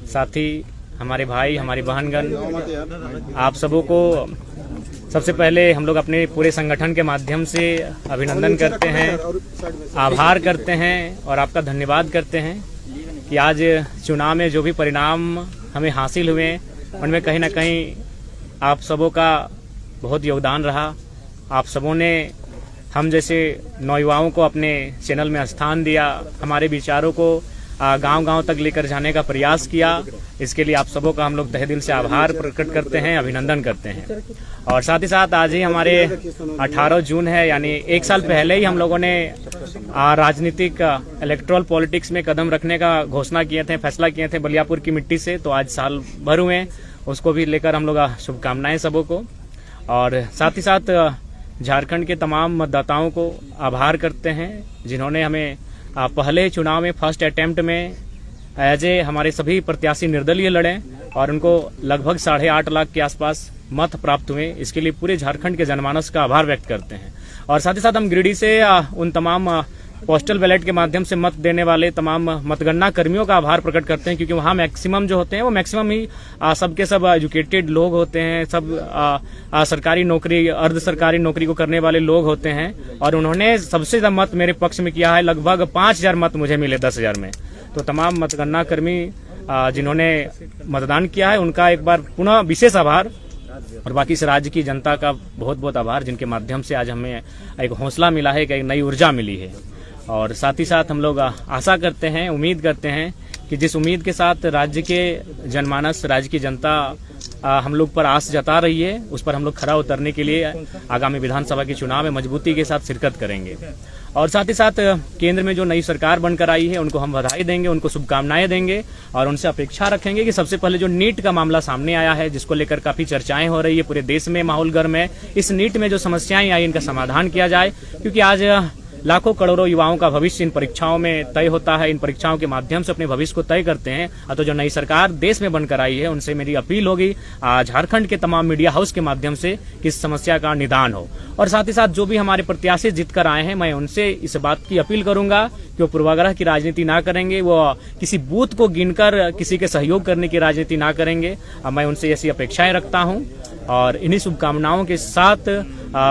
साथी, हमारे भाई, हमारी बहनगण, आप सबों को सबसे पहले हम लोग अपने पूरे संगठन के माध्यम से अभिनंदन करते हैं, आभार करते हैं और आपका धन्यवाद करते हैं कि आज चुनाव में जो भी परिणाम हमें हासिल हुए उनमें कहीं ना कहीं आप सबों का बहुत योगदान रहा। आप सबों ने हम जैसे नौयुवाओं को अपने चैनल में स्थान दिया, हमारे विचारों को गांव-गांव तक लेकर जाने का प्रयास किया। इसके लिए आप सबों का हम लोग तहे दिल से आभार प्रकट करते हैं, अभिनंदन करते हैं। और साथ ही साथ आज ही हमारे 18 जून है, यानी एक साल पहले ही हम लोगों ने राजनीतिक इलेक्ट्रल पॉलिटिक्स में कदम रखने का घोषणा किए थे, फैसला किए थे बलियापुर की मिट्टी से। तो आज साल भर हुए, उसको भी लेकर हम लोग शुभकामनाएं सबों को। और साथ ही साथ झारखंड के तमाम मतदाताओं को आभार करते हैं जिन्होंने हमें पहले चुनाव में फर्स्ट अटेम्प्ट में एज ए हमारे सभी प्रत्याशी निर्दलीय लड़े और उनको लगभग 8.5 लाख के आसपास मत प्राप्त हुए। इसके लिए पूरे झारखंड के जनमानस का आभार व्यक्त करते हैं। और साथ ही साथ हम गिरिडीह से उन तमाम पोस्टल बैलेट के माध्यम से मत देने वाले तमाम मतगणना कर्मियों का आभार प्रकट करते हैं, क्योंकि वहाँ मैक्सिमम जो होते हैं वो मैक्सिमम ही सबके सब एजुकेटेड लोग होते हैं, सब सरकारी नौकरी, अर्ध सरकारी नौकरी को करने वाले लोग होते हैं। और उन्होंने सबसे ज्यादा मत मेरे पक्ष में किया है, लगभग 5000 मत मुझे मिले 10,000 में। तो तमाम मतगणना कर्मी जिन्होंने मतदान किया है उनका एक बार पुनः विशेष आभार। और बाकी इस राज्य की जनता का बहुत बहुत आभार, जिनके माध्यम से आज हमें एक हौसला मिला है, एक नई ऊर्जा मिली है। और साथ ही साथ हम लोग आशा करते हैं, उम्मीद करते हैं कि जिस उम्मीद के साथ राज्य के जनमानस, राज्य की जनता हम लोग पर आस जता रही है, उस पर हम लोग खरा उतरने के लिए आगामी विधानसभा के चुनाव में मजबूती के साथ शिरकत करेंगे। और साथ ही साथ केंद्र में जो नई सरकार बनकर आई है उनको हम बधाई देंगे, उनको शुभकामनाएं देंगे और उनसे अपेक्षा रखेंगे कि सबसे पहले जो नीट का मामला सामने आया है, जिसको लेकर काफी चर्चाएं हो रही है, पूरे देश में माहौल गर्म है, इस नीट में जो समस्याएं आई इनका समाधान किया जाए। क्योंकि आज लाखों करोड़ों युवाओं का भविष्य इन परीक्षाओं में तय होता है, इन परीक्षाओं के माध्यम से अपने भविष्य को तय करते हैं। तो जो नई सरकार देश में बनकर आई है उनसे मेरी अपील होगी झारखंड के तमाम मीडिया हाउस के माध्यम से कि इस समस्या का निदान हो। और साथ ही साथ जो भी हमारे प्रत्याशी जीत कर आए हैं, मैं उनसे इस बात की अपील करूंगा कि वो पूर्वाग्रह की राजनीति ना करेंगे, वो किसी बूथ को गिनकर किसी के सहयोग करने की राजनीति ना करेंगे। मैं उनसे ऐसी अपेक्षाएं रखता हूं और इन्हीं शुभकामनाओं के साथ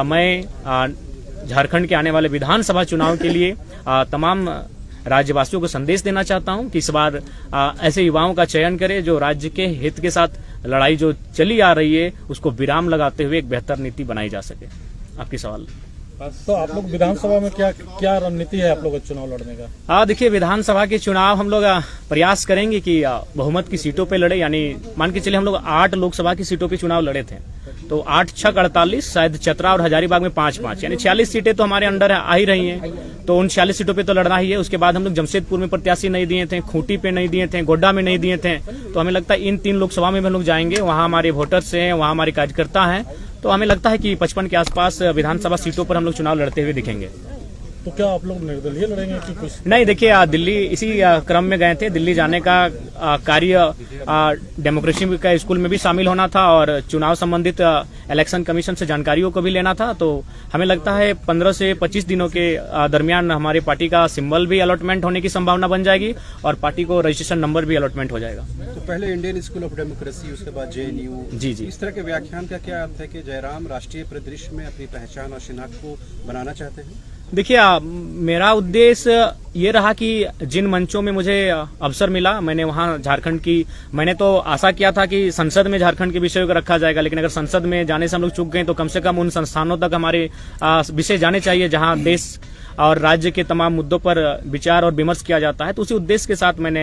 मैं झारखंड के आने वाले विधानसभा चुनाव के लिए तमाम राज्यवासियों को संदेश देना चाहता हूं कि इस बार ऐसे युवाओं का चयन करें जो राज्य के हित के साथ लड़ाई जो चली आ रही है उसको विराम लगाते हुए एक बेहतर नीति बनाई जा सके। आपकी सवाल। तो आप लोग विधानसभा में क्या रणनीति है आप लोगों का चुनाव लड़ने का? देखिए, विधानसभा के चुनाव हम लोग प्रयास करेंगे कि बहुमत की सीटों पे लड़े। यानी मान के चले हम लोग 8 लोकसभा की सीटों पे चुनाव लड़े थे, तो 8 × 6 = 48, शायद चतरा और हजारीबाग में 5-5, यानी 46 सीटें तो हमारे अंडर आ ही रही हैं। तो उन 46 सीटों पे तो लड़ना ही है। उसके बाद हम लोग जमशेदपुर में प्रत्याशी नहीं दिए थे, खूंटी पे नहीं दिए थे, गोड्डा में नहीं दिए थे। तो हमें लगता है इन 3 लोकसभा में हम लोग जाएंगे, वहाँ हमारे वोटर्स हैं, वहाँ हमारे कार्यकर्ता हैं। तो हमें लगता है कि 55 के आसपास विधानसभा सीटों पर हम लोग चुनाव लड़ते हुए दिखेंगे। तो क्या आप लोग निर्दलीय लड़ेंगे कि कुछ? नहीं, देखिए, दिल्ली इसी क्रम में गए थे। दिल्ली जाने का कार्य डेमोक्रेसी का स्कूल में भी शामिल होना था और चुनाव संबंधित इलेक्शन कमीशन से जानकारियों को भी लेना था। तो हमें लगता है 15 से 25 दिनों के दरमियान हमारे पार्टी का सिंबल भी अलॉटमेंट होने की संभावना बन जाएगी और पार्टी को रजिस्ट्रेशन नंबर भी अलॉटमेंट हो जाएगा। तो पहले इंडियन स्कूल ऑफ डेमोक्रेसी, उसके बाद JNU। जी। इस तरह के व्याख्यान का क्या अर्थ है कि जयराम राष्ट्रीय परिदृश्य में अपनी पहचान और शिनाख्त को बनाना चाहते हैं? देखिए, मेरा उद्देश्य ये रहा कि जिन मंचों में मुझे अवसर मिला, मैंने वहाँ झारखंड की, मैंने तो आशा किया था कि संसद में झारखंड के विषयों को रखा जाएगा, लेकिन अगर संसद में जाने से हम लोग चूक गए तो कम से कम उन संस्थानों तक हमारे विषय जाने चाहिए जहाँ देश और राज्य के तमाम मुद्दों पर विचार और विमर्श किया जाता है। तो उसी उद्देश्य के साथ मैंने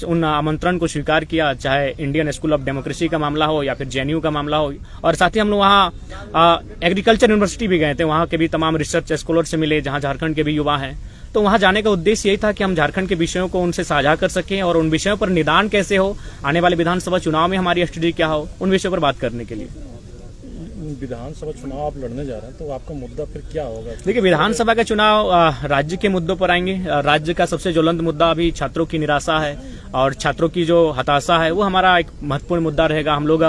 उन आमंत्रण को स्वीकार किया, चाहे इंडियन स्कूल ऑफ डेमोक्रेसी का मामला हो या फिर JNU का मामला हो। और साथ ही हम लोग वहाँ एग्रीकल्चर यूनिवर्सिटी भी गए थे, वहाँ के भी तमाम रिसर्च स्कॉलर से मिले जहाँ झारखंड के भी युवा हैं। तो वहाँ जाने का उद्देश्य यही था कि हम झारखंड के विषयों को उनसे साझा कर सकें और उन विषयों पर निदान कैसे हो, आने वाले विधानसभा चुनाव में हमारी स्ट्रेटजी क्या हो, उन विषयों पर बात करने के लिए। विधानसभा चुनाव आप लड़ने जा रहे हैं, तो आपका मुद्दा फिर क्या होगा? देखिए, विधानसभा का चुनाव राज्य के मुद्दों पर आएंगे। राज्य का सबसे ज्वलंत मुद्दा अभी छात्रों की निराशा है और छात्रों की जो हताशा है वो हमारा एक महत्वपूर्ण मुद्दा रहेगा। हम लोग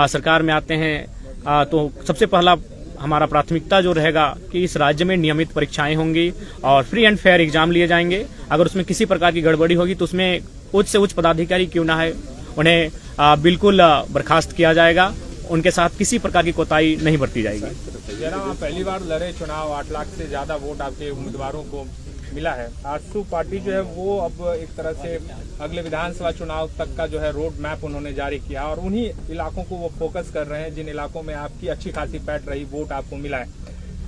सरकार में आते हैं तो सबसे पहला हमारा प्राथमिकता जो रहेगा कि इस राज्य में नियमित परीक्षाएं होंगी और फ्री एंड फेयर एग्जाम लिए जाएंगे। अगर उसमें किसी प्रकार की गड़बड़ी होगी तो उसमें उच्च से उच्च पदाधिकारी क्यों ना है, उन्हें बिल्कुल बर्खास्त किया जाएगा। उनके साथ किसी प्रकार की कोताही नहीं बरती जाएगी। जनाब, आप पहली बार लड़े चुनाव, 8 लाख से ज्यादा वोट आपके उम्मीदवारों को मिला है। आजसू पार्टी जो है वो अब एक तरह से अगले विधानसभा चुनाव तक का जो है रोड मैप उन्होंने जारी किया और उन्हीं इलाकों को वो फोकस कर रहे हैं जिन इलाकों में आपकी अच्छी खासी पैठ रही, वोट आपको मिला है।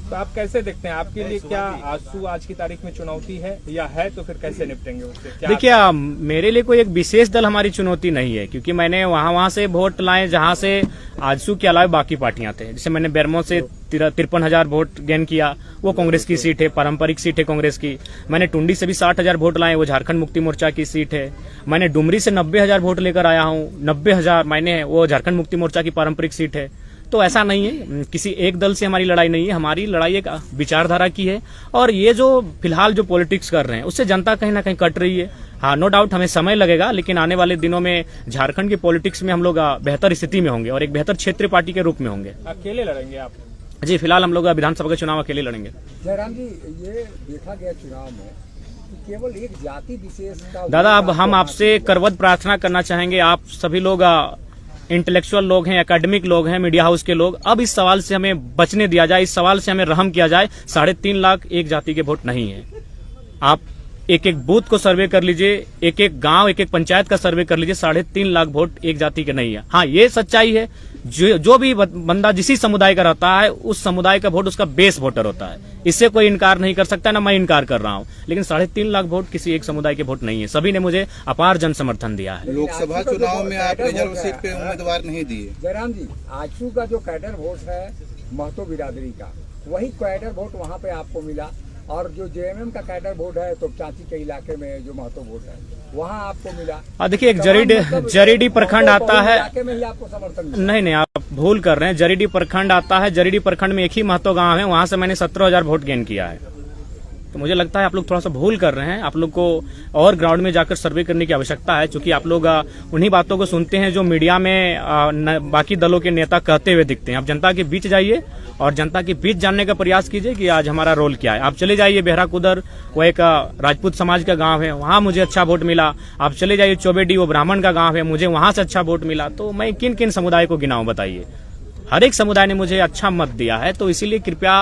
तो आप कैसे देखते हैं, आपके लिए क्या आजसू आज की तारीख में चुनौती है, या है तो फिर कैसे निपटेंगे उससे? देखिए, मेरे लिए कोई एक विशेष दल हमारी चुनौती नहीं है, क्योंकि मैंने वहां से वोट लाए जहां से आजसू के अलावा बाकी पार्टियां थे। जैसे मैंने बेरमो से 53,000 वोट गेन किया, वो कांग्रेस की सीट है, पारंपरिक सीट है कांग्रेस की। मैंने टुंडी से भी 60,000 वोट लाए, वो झारखंड मुक्ति मोर्चा की सीट है। मैंने डुमरी से 90,000 वोट लेकर आया हूँ, 90,000 मैंने, वो झारखंड मुक्ति मोर्चा की पारंपरिक सीट है। तो ऐसा नहीं है, किसी एक दल से हमारी लड़ाई नहीं है, हमारी लड़ाई एक विचारधारा की है। और ये जो फिलहाल जो पॉलिटिक्स कर रहे हैं उससे जनता कहीं ना कहीं कट रही है। हाँ, नो डाउट हमें समय लगेगा, लेकिन आने वाले दिनों में झारखंड की पॉलिटिक्स में हम लोग बेहतर स्थिति में होंगे और एक बेहतर क्षेत्रीय पार्टी के रूप में होंगे। अकेले लड़ेंगे आप? जी, फिलहाल हम लोग विधानसभा के चुनाव अकेले लड़ेंगे। जयराम जी, ये देखा गया चुनाव में कि केवल एक जाति विशेष का। दादा, अब हम आपसे करवत प्रार्थना करना चाहेंगे, आप सभी लोग इंटेलेक्चुअल लोग हैं, एकेडमिक लोग हैं, मीडिया हाउस के लोग, अब इस सवाल से हमें बचने दिया जाए, इस सवाल से हमें रहम किया जाए। 3.5 लाख एक जाति के वोट नहीं है। आप एक एक बूथ को सर्वे कर लीजिए, एक एक गांव, एक एक पंचायत का सर्वे कर लीजिए, 3.5 लाख वोट एक जाति के नहीं है। हाँ, ये सच्चाई है, जो भी बंदा जिसी समुदाय का रहता है उस समुदाय का वोट उसका बेस वोटर होता है। इससे कोई इनकार नहीं कर सकता, ना मैं इनकार कर रहा हूँ। लेकिन 3.5 लाख वोट किसी एक समुदाय के वोट नहीं है। सभी ने मुझे अपार जन समर्थन दिया है। लोकसभा चुनाव में आप रिजर्व सीट पे उम्मीदवार नहीं दिए। जयराम जी, आजसू का जो कैडर वोट है महतो बिरादरी का, वही कैडर वोट वहाँ पे आपको मिला। और जो जेएमएम का कैडर वोट है तो चाची के इलाके में जो महतो वोट है वहाँ आपको मिला। देखिए, एक जरीडी प्रखंड आता है, इलाके में ही आपको समर्थन मिला। नहीं, आप भूल कर रहे हैं। जरीडी प्रखंड आता है, जरीडी प्रखंड में एक ही महतो गांव है, वहां से मैंने 17,000 वोट गेन किया है। तो मुझे लगता है आप लोग थोड़ा सा भूल कर रहे हैं। आप लोग को और ग्राउंड में जाकर सर्वे करने की आवश्यकता है, क्योंकि आप लोग उन्हीं बातों को सुनते हैं जो मीडिया में बाकी दलों के नेता कहते हुए दिखते हैं। आप जनता के बीच जाइए और जनता के बीच जानने का प्रयास कीजिए कि आज हमारा रोल क्या है। आप चले जाइए बेहरा कुदर, वो एक राजपूत समाज का गांव है, वहां मुझे अच्छा वोट मिला। आप चले जाइए चौबेडी, वो ब्राह्मण का गांव है, मुझे वहां से अच्छा वोट मिला। तो मैं किन किन समुदाय को गिनाऊं, बताइए? हर एक समुदाय ने मुझे अच्छा मत दिया है। तो इसीलिए कृपया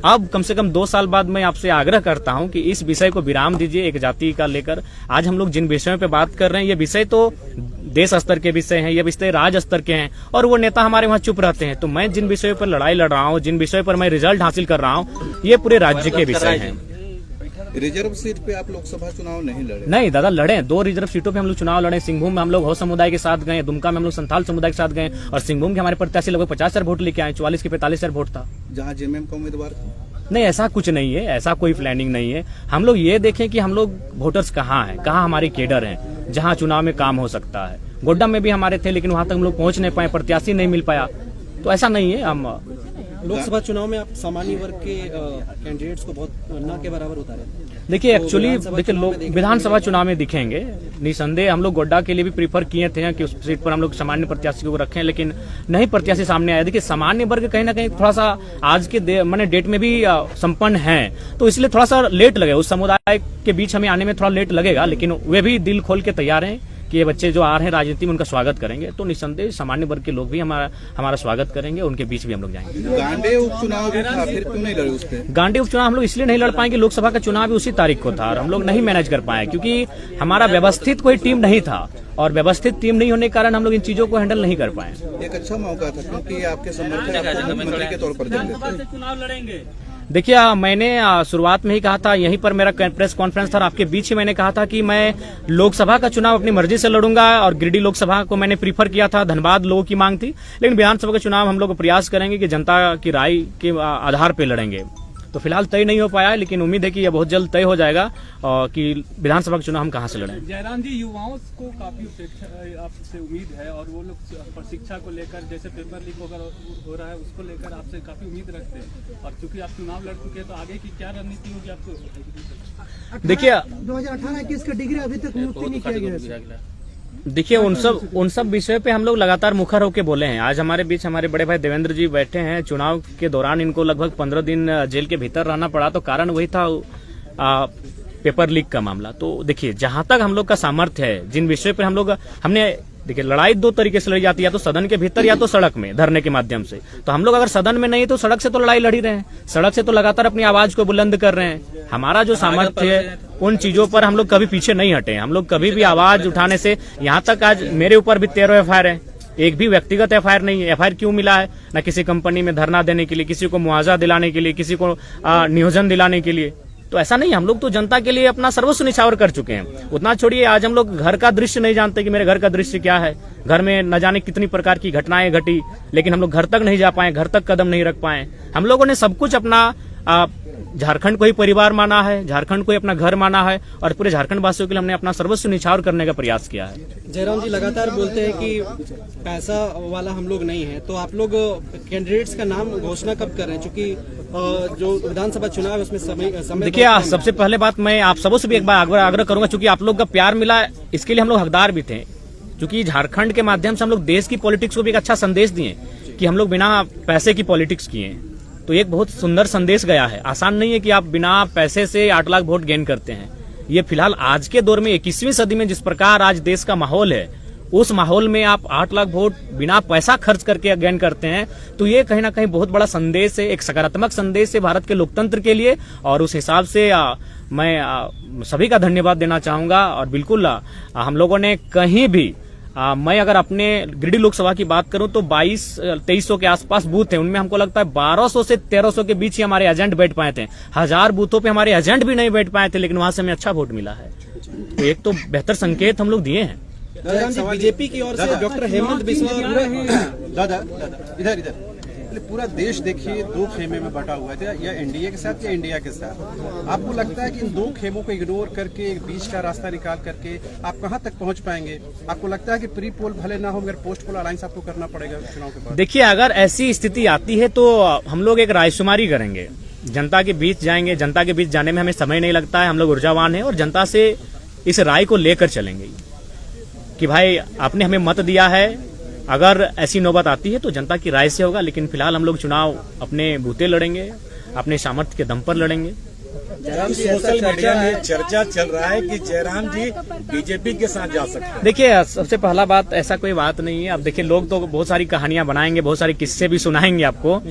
अब कम से कम 2 साल बाद मैं आपसे आग्रह करता हूं कि इस विषय को विराम दीजिए एक जाति का लेकर। आज हम लोग जिन विषयों पे बात कर रहे हैं, ये विषय तो देश स्तर के विषय हैं, ये विषय राज्य स्तर के हैं, और वो नेता हमारे वहाँ चुप रहते हैं। तो मैं जिन विषयों पर लड़ाई लड़ रहा हूँ, जिन विषयों पर मैं रिजल्ट हासिल कर रहा हूँ, ये पूरे राज्य के विषय हैं। रिजर्व सीट पे आप लोकसभा चुनाव नहीं लड़े? नहीं दादा, लड़े। 2 रिजर्व सीटों पे हम लोग चुनाव लड़े। सिंहभूम में हम लोग हो समुदाय के साथ गए, दुमका में हम लोग संथाल समुदाय के साथ गए, और सिंहभूम के हमारे प्रत्याशी लगभग 50,000 वोट लेके आए। 44 के 45,000 वोट था। जहाँ जेएमएम का उम्मीदवार नहीं, ऐसा कुछ नहीं है, ऐसा कोई प्लानिंग नहीं है। हम लोग ये देखें कि हम लोग वोटर्स कहाँ हैं, कहाँ हमारे केडर हैं, जहाँ चुनाव में काम हो सकता है। गोड्डा में भी हमारे थे, लेकिन वहां तक हम लोग पहुंच नहीं पाए, प्रत्याशी नहीं मिल पाया। तो ऐसा नहीं है। हम लोकसभा चुनाव में आप सामान्य वर्ग के कैंडिडेट्स को बहुत न के बराबर उतारे। देखिए, एक्चुअली देखिए, लोग विधानसभा चुनाव में दिखेंगे निसंदेह। हम लोग गोड्डा के लिए भी प्रीफर किए थे कि उस सीट पर हम लोग सामान्य प्रत्याशी को रखें, लेकिन नहीं प्रत्याशी सामने आया। देखिए, सामान्य वर्ग कहीं ना कहीं थोड़ा सा आज के मैंने डेट में भी संपन्न है, तो इसलिए थोड़ा सा लेट लगे। उस समुदाय के बीच हमें आने में थोड़ा लेट लगेगा, लेकिन वे भी दिल खोल के तैयार हैं कि ये बच्चे जो आ रहे हैं राजनीति में, उनका स्वागत करेंगे। तो निसंदेह सामान्य वर्ग के लोग भी हमारा स्वागत करेंगे, उनके बीच भी हम लोग जाएंगे। गांडे उपचुनाव भी था, फिर क्यों नहीं लड़े उस पे? गांडे उपचुनाव हम लोग इसलिए नहीं लड़ पाएंगे, लोकसभा का चुनाव भी उसी तारीख को था और हम लोग नहीं मैनेज कर पाए, क्योंकि हमारा व्यवस्थित कोई टीम नहीं था, और व्यवस्थित टीम नहीं होने के कारण हम लोग इन चीजों को हैंडल नहीं कर पाए। एक अच्छा मौका था, क्योंकि आपके समर्थक आपको मुख्यमंत्री के तौर पर देते थे। चुनाव लड़ेंगे। देखिए, मैंने शुरुआत में ही कहा था, यहीं पर मेरा प्रेस कॉन्फ्रेंस था और आपके बीच ही मैंने कहा था कि मैं लोकसभा का चुनाव अपनी मर्जी से लड़ूंगा, और गिरिडीह लोकसभा को मैंने प्रीफर किया था, धनबाद लोगों की मांग थी। लेकिन विधानसभा का चुनाव हम लोग प्रयास करेंगे कि जनता की राय के आधार पर लड़ेंगे। तो फिलहाल तय नहीं हो पाया है, लेकिन उम्मीद है कि यह बहुत जल्द तय हो जाएगा और कि विधानसभा का चुनाव हम कहां से लड़ें। जयराम जी, युवाओं को काफी आपसे उम्मीद है, और वो लोग शिक्षा को लेकर, जैसे पेपर लीक हो रहा है, उसको लेकर आपसे काफी उम्मीद रखते हैं, और चूंकि आप चुनाव लड़ चुके हैं तो आगे की क्या रणनीति होगी आपको? देखिए, 2018-21 का डिग्री अभी तक मुक्ति नहीं किया गया। देखिए, उन सब विषयों पे हम लोग लगातार मुखर होकर बोले हैं। आज हमारे बीच हमारे बड़े भाई देवेंद्र जी बैठे हैं। चुनाव के दौरान इनको लगभग 15 दिन जेल के भीतर रहना पड़ा, तो कारण वही था पेपर लीक का मामला। तो देखिए, जहां तक हम लोग का सामर्थ्य है, जिन विषयों पर हम लोग हमने देखिए, लड़ाई दो तरीके से लड़ी जाती है, या तो सदन के भीतर या तो सड़क में धरने के माध्यम से। तो हम लोग अगर सदन में नहीं तो सड़क से तो लड़ाई लड़ी रहे हैं, सड़क से तो लगातार अपनी आवाज को बुलंद कर रहे हैं। हमारा जो सामर्थ्य है उन चीजों पर हम लोग कभी पीछे नहीं हटे। हम लोग कभी भी आवाज उठाने से, यहाँ तक आज मेरे ऊपर भी 13 FIR है, एक भी व्यक्तिगत FIR नहीं है। FIR क्यों मिला है? न किसी कंपनी में धरना देने के लिए, किसी को मुआवजा दिलाने के लिए, किसी को नियोजन दिलाने के लिए। तो ऐसा नहीं, हम लोग तो जनता के लिए अपना सर्वस्व निछावर कर चुके हैं। उतना छोड़िए, आज हम लोग घर का दृश्य नहीं जानते कि मेरे घर का दृश्य क्या है। घर में न जाने कितनी प्रकार की घटनाएं घटी, लेकिन हम लोग घर तक नहीं जा पाए, घर तक कदम नहीं रख पाए। हम लोगों ने सब कुछ अपना झारखंड को ही परिवार माना है, झारखंड को ही अपना घर माना है, और पूरे झारखंड वासियों के लिए हमने अपना सर्वस्व निछावर करने का प्रयास किया है। जयराम जी लगातार बोलते हैं कि पैसा वाला हम लोग नहीं है, तो आप लोग कैंडिडेट्स का नाम घोषणा कब कर रहे हैं? चूंकि जो विधानसभा चुनाव है उसमें समय देखिए, सबसे पहले बात मैं आप सबों से भी एक बार आग्रह करूंगा, चूंकि आप लोग का प्यार मिला, इसके लिए हम लोग हकदार भी थे। क्योंकि झारखंड के माध्यम से हम लोग देश की पॉलिटिक्स को भी एक अच्छा संदेश दिए कि हम लोग बिना पैसे की पॉलिटिक्स किए, तो एक बहुत सुंदर संदेश गया है। आसान नहीं है कि आप बिना पैसे से 8 लाख वोट गेन करते हैं। ये फिलहाल आज के दौर में 21वीं सदी में जिस प्रकार आज देश का माहौल है, उस माहौल में आप 8 लाख वोट बिना पैसा खर्च करके गेन करते हैं, तो ये कहीं ना कहीं बहुत बड़ा संदेश है, एक सकारात्मक संदेश है भारत के लोकतंत्र के लिए। और उस हिसाब से मैं सभी का धन्यवाद देना चाहूंगा। और बिल्कुल हम लोगों ने कहीं भी मैं अगर अपने गिरिडीह लोकसभा की बात करूं तो 2200-2300 के आसपास बूथ हैं, उनमें हमको लगता है 1200 से 1300 के बीच ही हमारे एजेंट बैठ पाए थे। 1000 बूथों पे हमारे एजेंट भी नहीं बैठ पाए थे, लेकिन वहां से हमें अच्छा वोट मिला है। तो एक तो बेहतर संकेत हम लोग दिए हैं। बीजेपी की ओर से डॉक्टर हेमंत बिस्वा दादा इधर पूरा देश देखिए 2 खेमे में बटा हुआ था, या एनडीए के साथ या इंडिया के साथ। आपको लगता है कि इन 2 खेमों को इग्नोर करके एक बीच का रास्ता निकाल करके आप कहां तक पहुंच पाएंगे? आपको लगता है कि प्री पोल भले ना हो मगर पोस्ट पोल अलायंस आपको करना पड़ेगा चुनाव के बाद? देखिए, अगर ऐसी स्थिति आती है तो हम लोग एक रायशुमारी करेंगे, जनता के बीच जाएंगे। जनता के बीच जाने में हमें समय नहीं लगता है, हम लोग ऊर्जावान हैं और जनता से इस राय को लेकर चलेंगे कि भाई आपने हमें मत दिया है, अगर ऐसी नौबत आती है तो जनता की राय से होगा। लेकिन फिलहाल हम लोग चुनाव अपने बूते लड़ेंगे, अपने सामर्थ्य के दम पर लड़ेंगे। सोशल मीडिया में चर्चा चल रहा है कि जयराम जी बीजेपी के साथ जा सकते हैं। देखिए, सबसे पहला बात, ऐसा कोई बात नहीं है। अब देखिए, लोग तो बहुत सारी कहानियां बनाएंगे, बहुत सारी किस्से भी सुनाएंगे आपको।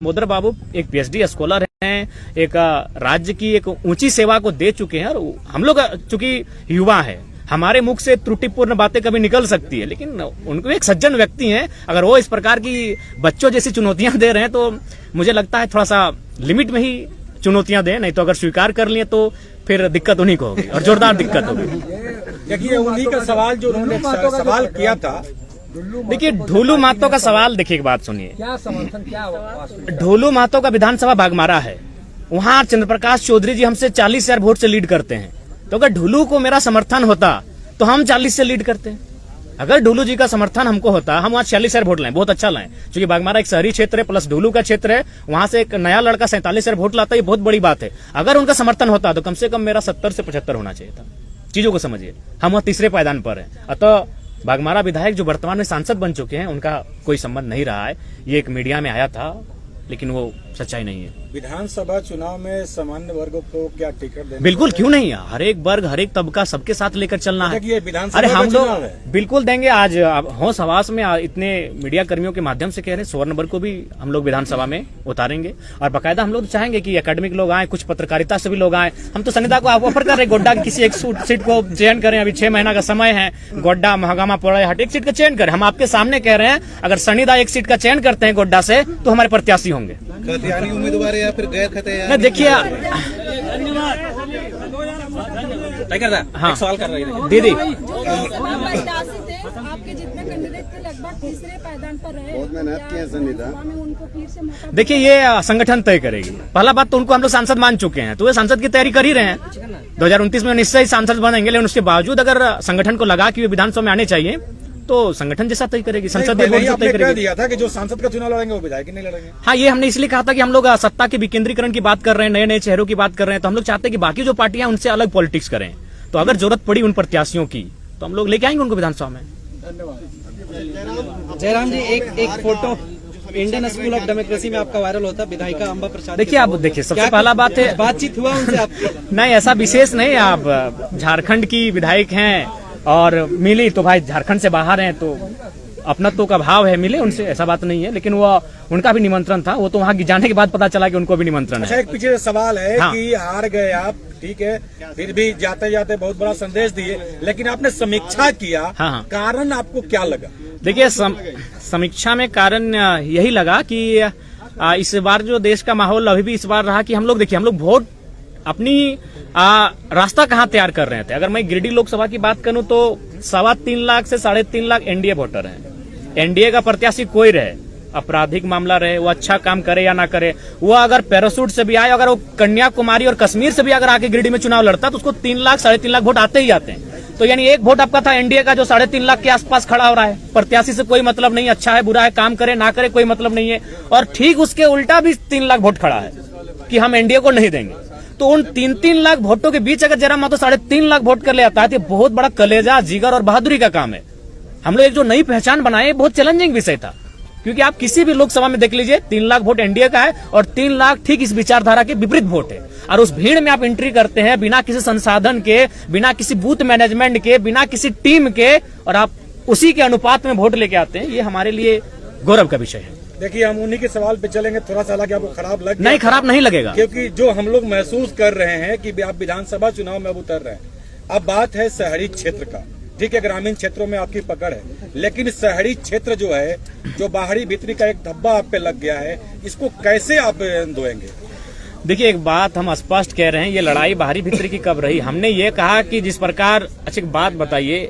मोदर बाबू एक PhD स्कॉलर हैं, एक राज्य की एक ऊंची सेवा को दे चुके हैं। और हम लोग चूंकि युवा है, हमारे मुख से त्रुटिपूर्ण बातें कभी निकल सकती है, लेकिन उनको एक सज्जन व्यक्ति हैं। अगर वो इस प्रकार की बच्चों जैसी चुनौतियां दे रहे हैं तो मुझे लगता है थोड़ा सा लिमिट में ही चुनौतियां दें, नहीं तो अगर स्वीकार कर लिए तो फिर दिक्कत उन्हीं को होगी और जोरदार दिक्कत होगी। देखिए, उन्हीं का सवाल जो उन्होंने सवाल किया था, देखिए ढोलू महतो का सवाल, देखिए एक बात सुनिए, क्या समर्थन, क्या ढोलू महतो का विधानसभा बागमारा है, वहां चंद्रप्रकाश चौधरी जी हमसे 40,000 वोट से लीड करते हैं। तो अगर ढोलू को मेरा समर्थन होता तो हम 40 से लीड करते हैं। अगर ढोलू जी का समर्थन हमको होता, हम वहां 46,000 वोट लाएं, बहुत अच्छा लाएं, क्योंकि बागमारा एक शहरी क्षेत्र है प्लस ढोलू का क्षेत्र है, वहां से एक नया लड़का 47,000 वोट लाता है, ये बहुत बड़ी बात है। अगर उनका समर्थन होता तो कम से कम मेरा 70 से 75 होना चाहिए था। चीजों को समझिए, हम वहां तीसरे पायदान पर हैं। अतः बागमारा विधायक जो वर्तमान में सांसद बन चुके हैं, उनका कोई संबंध नहीं रहा है। ये एक मीडिया में आया था, लेकिन वो सच्चाई नहीं है। विधानसभा चुनाव में सामान्य वर्गों को क्या टिकट देना? बिल्कुल, क्यों नहीं है। हर एक वर्ग, हर एक तबका, सबके साथ लेकर चलना है। अरे हम लोग बिल्कुल देंगे। आज होश हवास में इतने मीडिया कर्मियों के माध्यम से कह रहे हैं, स्वर्ण वर्ग को भी हम लोग विधानसभा में उतारेंगे। और बाकायदा हम लोग चाहेंगे कि एकेडमिक लोग आए, कुछ पत्रकारिता से भी लोग आए। हम तो सनिदा को ऑफर कर रहे हैं, गोड्डा की किसी एक सीट को चयन करें। अभी 6 महीना का समय है, गोड्डा, महागामा, पोड़ाहाट, एक सीट का चयन करें। हम आपके सामने कह रहे हैं, अगर सनिदा एक सीट का चयन करते हैं गोड्डा से तो हमारे प्रत्याशी होंगे। उम्मीदवार या फिर गैर खते? देखिए, हाँ, सवाल कर रही है दीदी, आपके जितने कैंडिडेट थे लगभग तीसरे पायदान पर रहे, बहुत मेहनत की है सनिदा। उनको फिर से मौका? देखिए, ये संगठन तय करेगी। पहला बात तो उनको हम लोग सांसद मान चुके हैं, तो वे सांसद की तैयारी कर ही रहे हैं। 2029 में निश्चय ही सांसद बनेंगे, लेकिन उसके बावजूद अगर संगठन को लगा कि वे विधानसभा में आने चाहिए तो संगठन जैसा तय करेगी, संसदीय बोर्ड जो तय करेगी। दिया था कि जो सांसद का चुनाव लड़ेंगे वो विधायक नहीं लड़ेंगे। हाँ, ये हमने इसलिए कहा था कि हम लोग सत्ता के विकेंद्रीकरण की बात कर रहे हैं, नए नए चेहरों की बात कर रहे हैं, तो हम लोग चाहते हैं कि बाकी जो पार्टियां उनसे अलग पॉलिटिक्स करें। तो अगर जरूरत पड़ी उन प्रत्याशियों की तो हम लोग लेके आएंगे उनको विधानसभा में। जयराम जी, एक photo Indian school of democracy में आपका वायरल होता है विधायिका अम्बा प्रसाद। देखिए आप देखिए, सबसे पहला बात है, बातचीत हुआ उनसे आपकी? नहीं, ऐसा विशेष नहीं। आप झारखंड की विधायक हैं और मिली तो भाई झारखंड से बाहर हैं तो अपनत्व का भाव है, मिले उनसे, ऐसा बात नहीं है। लेकिन वो उनका भी निमंत्रण था, वो तो वहाँ जाने के बाद पता चला कि उनको भी निमंत्रण अच्छा, है। एक पीछे सवाल है हाँ। कि हार गए आप, ठीक है, फिर भी जाते जाते बहुत बड़ा संदेश दिए, लेकिन आपने समीक्षा किया, हाँ। कारण आपको क्या लगा? देखिए समीक्षा में कारण यही लगा कि इस बार जो देश का माहौल अभी भी इस बार रहा कि हम लोग देखिए, हम लोग वोट अपनी रास्ता कहाँ तैयार कर रहे थे। अगर मैं गिरिडीह लोकसभा की बात करूं तो 3.25 लाख से 3.5 लाख एनडीए वोटर हैं। एनडीए का प्रत्याशी कोई रहे, आपराधिक मामला रहे, वो अच्छा काम करे या ना करे, वो अगर पैरासूट से भी आए, अगर वो कन्याकुमारी और कश्मीर से भी अगर आके गिरिडीह में चुनाव लड़ता तो उसको 3 लाख 3.5 लाख वोट आते ही आते हैं। तो यानी एक वोट आपका था एनडीए का जो 3.5 लाख के आसपास खड़ा हो रहा है। प्रत्याशी से कोई मतलब नहीं, अच्छा है बुरा है, काम करे ना करे कोई मतलब नहीं है। और ठीक उसके उल्टा भी 3 लाख वोट खड़ा है कि हम एनडीए को नहीं देंगे। तो उन 3-3 लाख वोटों के बीच अगर जयराम महतो 3.5 लाख वोट कर ले आता है तो बहुत बड़ा कलेजा, जिगर और बहादुरी का काम है। हम लोग एक जो नई पहचान बनाए, बहुत चैलेंजिंग विषय था, क्योंकि आप किसी भी लोकसभा में देख लीजिए 3 लाख वोट एनडीए का है और 3 लाख ठीक इस विचारधारा के विपरीत वोट है। और उस भीड़ में आप एंट्री करते हैं बिना किसी संसाधन के, बिना किसी बूथ मैनेजमेंट के, बिना किसी टीम के, और आप उसी के अनुपात में वोट लेके आते हैं। ये हमारे लिए गौरव का विषय है। देखिए, हम उन्हीं के सवाल पे चलेंगे। थोड़ा सा हालांकि आपको खराब लग नहीं, खराब नहीं लगेगा, क्योंकि जो हम लोग महसूस कर रहे हैं कि आप विधानसभा चुनाव में अब उतर रहे हैं। अब बात है शहरी क्षेत्र का, ठीक है, ग्रामीण क्षेत्रों में आपकी पकड़ है, लेकिन शहरी क्षेत्र जो है, जो बाहरी भीतरी का एक धब्बा आप पे लग गया है, इसको कैसे आप धोएंगे? देखिए, एक बात हम स्पष्ट कह रहे हैं, ये लड़ाई बाहरी भीतरी की कब रही। हमने ये कहा कि जिस प्रकार, अच्छा एक बात बताइए,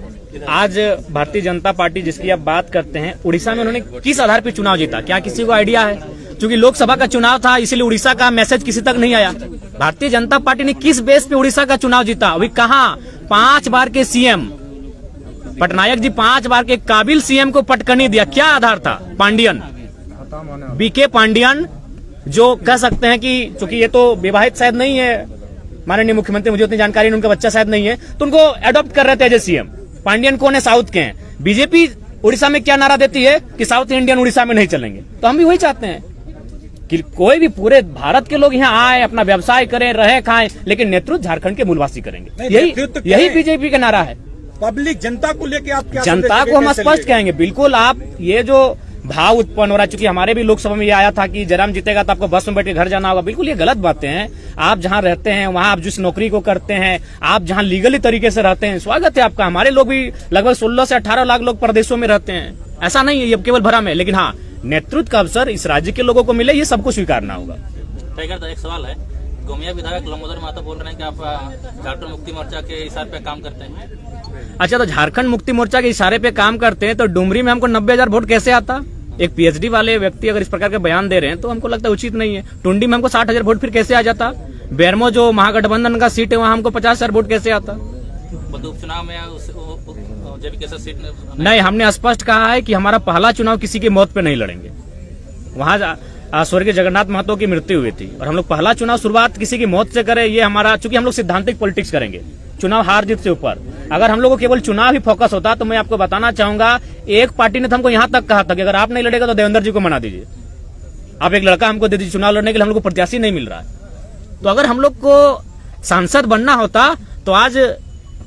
आज भारतीय जनता पार्टी जिसकी आप बात करते हैं, उड़ीसा में उन्होंने किस आधार पर चुनाव जीता, क्या किसी को आइडिया है? क्योंकि लोकसभा का चुनाव था, इसलिए उड़ीसा का मैसेज किसी तक नहीं आया। भारतीय जनता पार्टी ने किस बेस पे उड़ीसा का चुनाव जीता? अभी कहाँ 5 बार के सीएम पटनायक जी 5 बार के काबिल सीएम को पटकनी दिया, क्या आधार था? पांडियन, बीके पांडियन, जो कह सकते हैं कि चूंकि ये तो विवाहित शायद नहीं है माननीय मुख्यमंत्री, मुझे उतनी जानकारी नहीं, उनका बच्चा शायद नहीं है, तो उनको अडॉप्ट कर रहे थे एज ए सीएम। पांडियन कौन है? साउथ के हैं। बीजेपी उड़ीसा में क्या नारा देती है कि साउथ इंडियन उड़ीसा में नहीं चलेंगे। तो हम भी वही चाहते हैं कि कोई भी पूरे भारत के लोग यहाँ आए, अपना व्यवसाय करें, रहे खाएं, लेकिन नेतृत्व झारखंड के मूलवासी करेंगे। यही बीजेपी का नारा है। पब्लिक जनता को लेके आप क्या? जनता को हम स्पष्ट कहेंगे, बिल्कुल आप ये जो भाव उत्पन्न हो रहा है, चूंकि हमारे भी लोकसभा में ये आया था कि जयराम जीतेगा तो आपको बस में बैठ के घर जाना होगा, बिल्कुल ये गलत बातें हैं। आप जहां रहते हैं, वहां आप जिस नौकरी को करते हैं, आप जहां लीगली तरीके से रहते हैं, स्वागत है आपका। हमारे लोग भी लगभग 16 से 18 लाख लोग प्रदेशों में रहते हैं, ऐसा नहीं है ये केवल भ्रम है। लेकिन हाँ, नेतृत्व का अवसर इस राज्य के लोगों को मिले, ये सबको स्वीकारना होगा। टाइगर, एक सवाल है, गोमिया विधायक लंबोदर महतो बोल रहे हैं कि आप झारखंड मुक्ति मोर्चा के इशारे पे काम करते हैं। अच्छा, तो झारखंड मुक्ति मोर्चा के इशारे पे काम करते हैं तो डुमरी में हमको 90,000 वोट कैसे आता? एक पीएचडी वाले व्यक्ति अगर इस प्रकार के बयान दे रहे हैं तो हमको लगता है उचित नहीं है। टुंडी में हमको 60,000 वोट फिर कैसे आ जाता? बेरमो जो महागठबंधन का सीट है वहां हमको 50,000 वोट कैसे आता? उपचुनाव में सीट नहीं, हमने स्पष्ट कहा है कि हमारा पहला चुनाव किसी की मौत पे नहीं लड़ेंगे। वहां स्वर्गीय जगन्नाथ महतो की मृत्यु हुई थी और हम लोग पहला चुनाव शुरुआत किसी की मौत से करें, ये हमारा, चूंकि हम लोग सिद्धांतिक पॉलिटिक्स करेंगे, चुनाव हार जीत से ऊपर। अगर हम लोग को केवल चुनाव ही फोकस होता तो मैं आपको बताना चाहूंगा, एक पार्टी ने तो हमको यहां तक कहा था कि अगर आप नहीं लड़ेगा तो देवेंद्र जी को मना दीजिए, आप एक लड़का हमको दे दीजिए चुनाव लड़ने के लिए, हम लोग को प्रत्याशी नहीं मिल रहा है। तो अगर हम लोग को सांसद बनना होता तो आज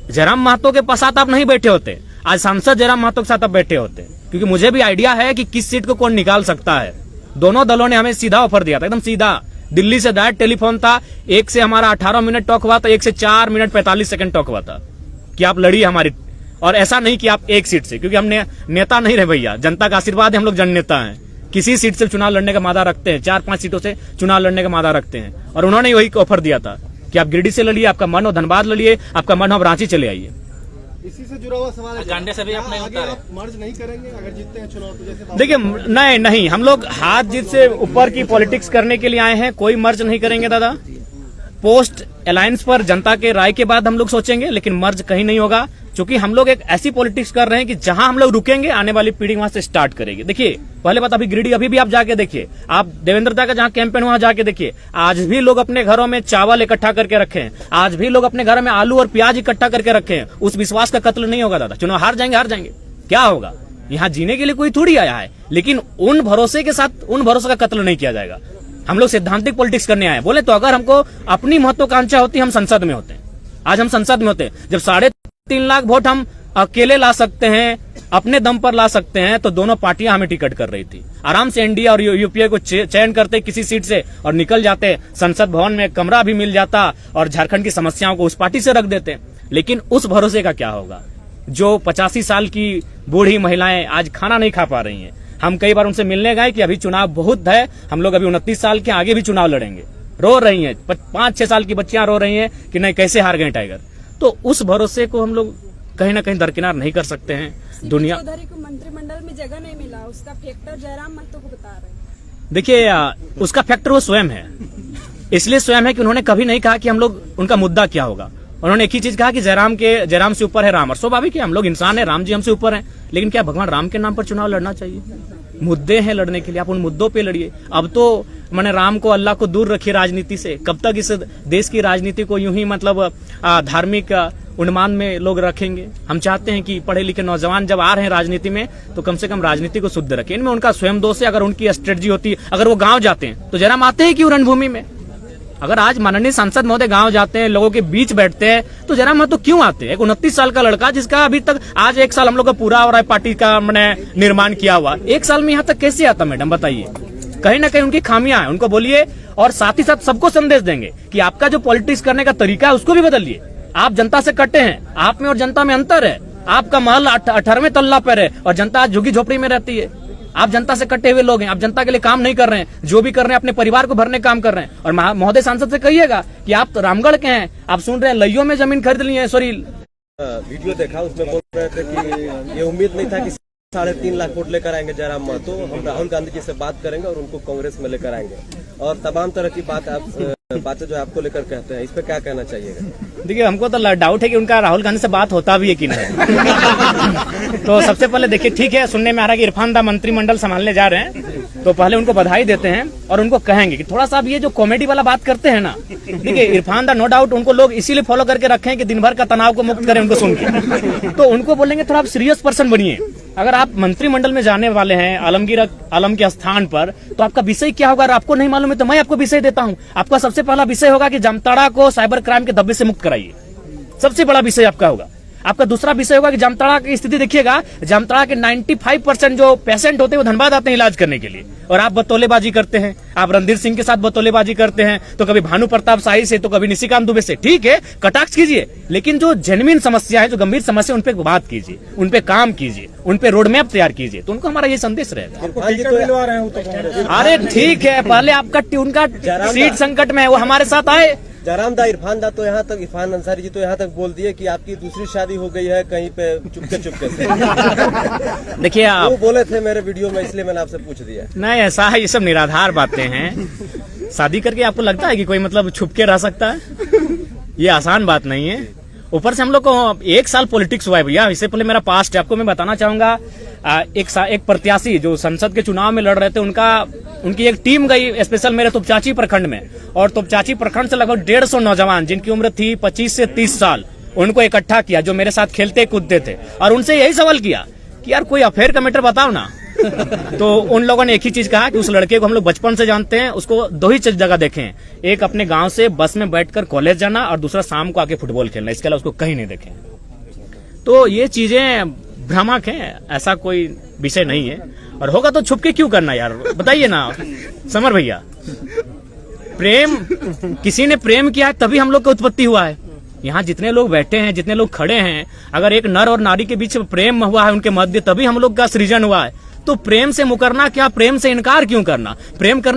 जयराम महतो के पश्चात आप नहीं बैठे होते, आज सांसद जयराम महतो के साथ आप बैठे होते, क्योंकि मुझे भी आइडिया है कि किस सीट को कौन निकाल सकता है। दोनों दलों ने हमें सीधा ऑफर दिया था, एकदम सीधा, दिल्ली से डायरेक्ट टेलीफोन था, एक से हमारा 18 मिनट टॉक हुआ था, एक से 4 मिनट 45 सेकंड टॉक हुआ था कि आप लड़िए हमारी, और ऐसा नहीं कि आप एक सीट से, क्योंकि हमने नेता नहीं रहे भैया, जनता का आशीर्वाद है, हम लोग जननेता हैं, किसी सीट से चुनाव लड़ने का मादा रखते हैं, 4-5 सीटों से चुनाव लड़ने का मादा रखते हैं। और उन्होंने वही ऑफर दिया था कि आप गिरिडीह से लड़िए, आपका मन हो धनबाद लड़िए, आपका मन हो रांची चले आइए। इसी से जुड़ा हुआ सवाल है, गांडे से भी आप नहीं होता है, मर्ज नहीं करेंगे अगर जीतते हैं चुनाव तो? जैसे देखिए, नहीं, हम लोग हाथ जीत से ऊपर की पॉलिटिक्स करने के लिए आए हैं, कोई मर्ज नहीं करेंगे दादा। पोस्ट अलायंस पर जनता के राय के बाद हम लोग सोचेंगे, लेकिन मर्ज कहीं नहीं होगा, क्योंकि हम लोग एक ऐसी पॉलिटिक्स कर रहे हैं कि जहां हम लोग रुकेंगे आने वाली पीढ़ी वहां से स्टार्ट करेगी। देखिए, पहले बात, अभी गिरिडीह अभी भी आप जाके देखिए, आप देवेंद्र दा का जहां कैंपेन वहां जाके देखिए, आज भी लोग अपने घरों में चावल इकट्ठा करके रखे हैं, आज भी लोग अपने घर में आलू और प्याज इकट्ठा करके रखे हैं। उस विश्वास का कत्ल नहीं होगा दादा। चुनाव हार जाएंगे, क्या होगा? यहाँ जीने के लिए कोई थोड़ी आया है, लेकिन उन भरोसे के साथ उन भरोसे का कत्ल नहीं किया जाएगा। हम लोग सैद्धांतिक पॉलिटिक्स करने आए बोले तो अगर हमको अपनी महत्वाकांक्षा होती हम संसद में होते। आज हम संसद में होते, जब 3.5 लाख वोट हम अकेले ला सकते हैं, अपने दम पर ला सकते हैं, तो दोनों पार्टियां हमें टिकट कर रही थी। आराम से एनडीए और यूपीए को चयन करते किसी सीट से और निकल जाते, संसद भवन में कमरा भी मिल जाता और झारखंड की समस्याओं को उस पार्टी से रख देते। लेकिन उस भरोसे का क्या होगा जो 85 साल की बूढ़ी महिलाएं आज खाना नहीं खा पा रही हैं। हम कई बार उनसे मिलने गए कि अभी चुनाव बहुत है, हम लोग अभी 29 साल के आगे भी चुनाव लड़ेंगे। रो रही हैं, 5-6 साल की बच्चियां रो रही हैं कि नहीं कैसे हार गए टाइगर। तो उस भरोसे को हम लोग कहीं ना कहीं दरकिनार नहीं कर सकते हैं। दुनिया चौधरी को मंत्रिमंडल में जगह नहीं मिला, उसका फैक्टर जयराम महतो को बता रहे हैं। देखिए उसका फैक्टर वो स्वयं है, इसलिए स्वयं है कि उन्होंने कभी नहीं कहा कि हम लोग उनका मुद्दा क्या होगा। उन्होंने एक ही चीज कहा कि जयराम से ऊपर है राम। और स्वाभाविक है, हम लोग इंसान है, राम जी हमसे ऊपर हैं, लेकिन क्या भगवान राम के नाम पर चुनाव लड़ना चाहिए? मुद्दे हैं लड़ने के लिए, आप उन मुद्दों पे लड़िए। अब तो मैंने राम को अल्लाह को दूर रखिए राजनीति से। कब तक इस देश की राजनीति को यूं ही मतलब धार्मिक उन्मान में लोग रखेंगे? हम चाहते हैं कि पढ़े लिखे नौजवान जब आ रहे हैं राजनीति में तो कम से कम राजनीति को शुद्ध रखें। इनमें उनका स्वयं दोष है। अगर उनकी स्ट्रेटजी होती, अगर वो गांव जाते हैं तो जयराम आते हैं क्यों रणभूमि में? अगर आज माननीय सांसद महोदय गांव जाते हैं, लोगों के बीच बैठते हैं, तो जयराम महतो क्यों आते हैं? एक 29 साल का लड़का जिसका अभी तक आज 1 साल हम लोग का पूरा हो रहा है पार्टी का मैंने निर्माण किया हुआ, 1 साल में यहाँ तक कैसे आता मैडम बताइए? कहीं ना कहीं उनकी खामियां हैं, उनको बोलिए। और साथ ही साथ सबको संदेश देंगे कि आपका जो पॉलिटिक्स करने का तरीका है उसको भी बदलिए। आप जनता से कटे हैं, आप में और जनता में अंतर है। आपका महल 18वें तल्ला पर है और जनता आज झुग्गी झोपड़ी में रहती है। आप जनता से कटे हुए लोग हैं, आप जनता के लिए काम नहीं कर रहे हैं, जो भी कर रहे हैं अपने परिवार को भरने काम कर रहे हैं। और महोदय सांसद से कहिएगा कि आप तो रामगढ़ के हैं, आप सुन रहे हैं लइयों में जमीन खरीद ली है। सॉरी, वीडियो देखा, उसमें बोल रहे थे कि ये उम्मीद नहीं था कि 3.5 लाख वोट लेकर आएंगे जयराम महतो। हम राहुल गांधी जी से बात करेंगे और उनको कांग्रेस में लेकर आएंगे और तमाम तरह की बातें जो आपको लेकर कहते हैं, इस पे क्या कहना चाहिएगा? देखिए हमको तो डाउट है कि उनका राहुल गांधी से बात होता भी है कि नहीं। तो सबसे पहले देखिए, ठीक है, सुनने में आ रहा है कि इरफान दा मंत्रिमंडल संभालने जा रहे हैं, तो पहले उनको बधाई देते हैं और उनको कहेंगे कि थोड़ा सा अब ये जो कॉमेडी वाला बात करते हैं ना, देखिए इरफान दा नो डाउट उनको लोग इसीलिए फॉलो करके रखे हैं कि दिन भर का तनाव को मुक्त करें उनको सुन के। तो उनको बोलेंगे थोड़ा आप सीरियस पर्सन बनिए। अगर आप मंत्रिमंडल में जाने वाले हैं आलम के स्थान पर, तो आपका विषय क्या होगा? अगर आपको नहीं मालूम है तो मैं आपको विषय देता हूं। आपका सबसे पहला विषय होगा कि जामताड़ा को साइबर क्राइम के धब्बे से मुक्त कराइए। सबसे बड़ा विषय आपका होगा। आपका दूसरा विषय होगा कि जामताड़ा की स्थिति देखिएगा, जामताड़ा के 95% जो पेशेंट होते हैं वो धनबाद आते हैं इलाज करने के लिए, और आप बतौलेबाजी करते हैं। आप रणधीर सिंह के साथ बतौलेबाजी करते हैं, तो कभी भानु प्रताप शाही से, तो कभी निशिकांत दुबे से। ठीक है, कटाक्ष कीजिए, लेकिन जो जेन्युइन समस्या है, जो गंभीर समस्या, उन पे बात कीजिए, उन पे काम कीजिए, उन पे रोड मैप तैयार कीजिए। तो उनको हमारा ये संदेश रहेगा। अरे ठीक है, पहले आपका उनका सीट संकट में है, वो हमारे साथ आए। जयराम दा, इरफान दा तो यहाँ तक, इरफान अंसारी जी तो यहाँ तक बोल दिए कि आपकी दूसरी शादी हो गई है कहीं पे चुपके से। देखिए आप वो बोले थे मेरे वीडियो में, इसलिए मैंने आपसे पूछ दिया। नहीं, ऐसा है, ये सब निराधार बातें हैं। शादी करके आपको लगता है कि कोई मतलब छुप के रह सकता है? ये आसान बात नहीं है। ऊपर से हम लोग को 1 साल पॉलिटिक्स हुआ है भैया। इससे पहले मेरा पास्ट है, आपको मैं बताना चाहूंगा। एक प्रत्याशी जो संसद के चुनाव में लड़ रहे थे, उनकी एक टीम गई स्पेशल मेरे तोपचाची प्रखंड में, और तोपचाची प्रखंड से लगभग 150 नौजवान जिनकी उम्र थी 25 से 30 साल, उनको इकट्ठा किया, जो मेरे साथ खेलते कूदते थे, और उनसे यही सवाल किया कि यार कोई अफेयर का मैटर बताओ ना। तो उन लोगों ने एक ही चीज कहा कि उस लड़के को हम लोग बचपन से जानते हैं, उसको 2 ही जगह देखें, एक अपने गांव से बस में बैठकर कॉलेज जाना, और दूसरा शाम को आके फुटबॉल खेलना, इसके अलावा उसको कहीं नहीं देखें। तो ये चीजें भ्रामक हैं, ऐसा कोई विषय नहीं है। और होगा तो छुप के क्यों करना यार, बताइए ना समर भैया। प्रेम, किसी ने प्रेम किया है तभी हम लोग का उत्पत्ति हुआ है। यहाँ जितने लोग बैठे हैं, जितने लोग खड़े हैं, अगर एक नर और नारी के बीच प्रेम हुआ है उनके मध्य, तभी हम लोग का सृजन हुआ है। तो प्रेम से मुकरना क्या, प्रेम से इनकार क्यों करना? प्रेम करने